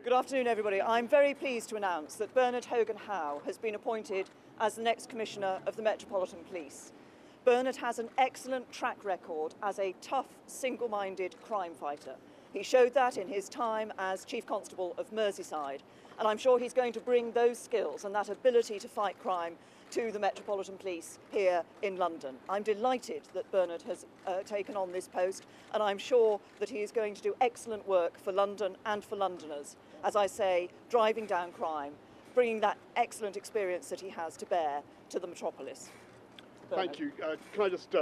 Good afternoon, everybody. I'm very pleased to announce that Bernard Hogan-Howe has been appointed as the next Commissioner of the Metropolitan Police. Bernard has an excellent track record as a tough, single-minded crime fighter. He showed that in his time as Chief Constable of Merseyside, and I'm sure he's going to bring those skills and that ability to fight crime to the Metropolitan Police here in London. I'm delighted that Bernard has taken on this post, and I'm sure that he is going to do excellent work for London and for Londoners. As I say, driving down crime, bringing that excellent experience that he has to bear to the metropolis. Bernard. Thank you. Can I just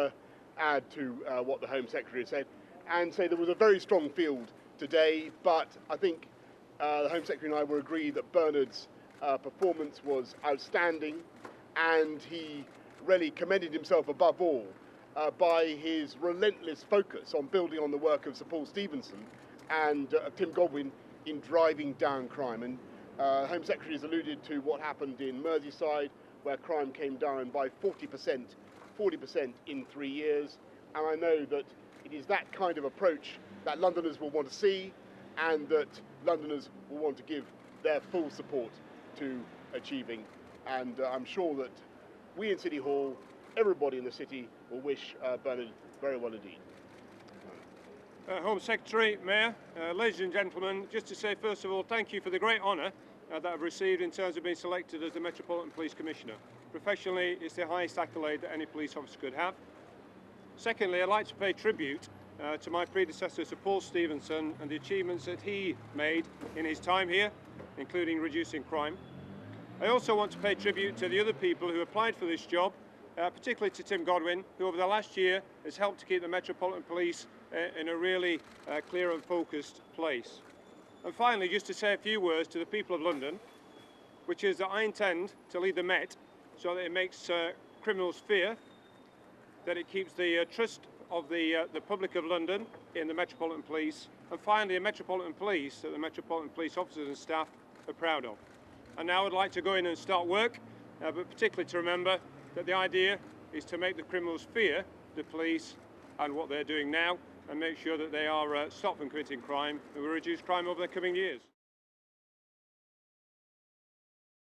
add to what the Home Secretary said and say there was a very strong field today, but I think the Home Secretary and I were agreed that Bernard's performance was outstanding, and he really commended himself above all by his relentless focus on building on the work of Sir Paul Stevenson and Tim Godwin in driving down crime. And Home Secretary has alluded to what happened in Merseyside, where crime came down by 40% in 3 years. And I know that it is that kind of approach that Londoners will want to see, and that Londoners will want to give their full support to achieving. And I'm sure that we in City Hall, everybody in the city, will wish Bernard very well indeed. Home Secretary, Mayor, ladies and gentlemen, just to say first of all thank you for the great honour that I've received in terms of being selected as the Metropolitan Police Commissioner. Professionally, it's the highest accolade that any police officer could have. Secondly, I'd like to pay tribute to my predecessor, Sir Paul Stevenson, and the achievements that he made in his time here, including reducing crime. I also want to pay tribute to the other people who applied for this job, particularly to Tim Godwin, who over the last year has helped to keep the Metropolitan Police in a really clear and focused place. And finally, just to say a few words to the people of London, which is that I intend to lead the Met so that it makes criminals fear, that it keeps the trust of the public of London in the Metropolitan Police, and finally a Metropolitan Police that the Metropolitan Police officers and staff are proud of. And now I'd like to go in and start work, but particularly to remember that the idea is to make the criminals fear the police and what they're doing now, and make sure that they are stopped from committing crime and will reduce crime over the coming years.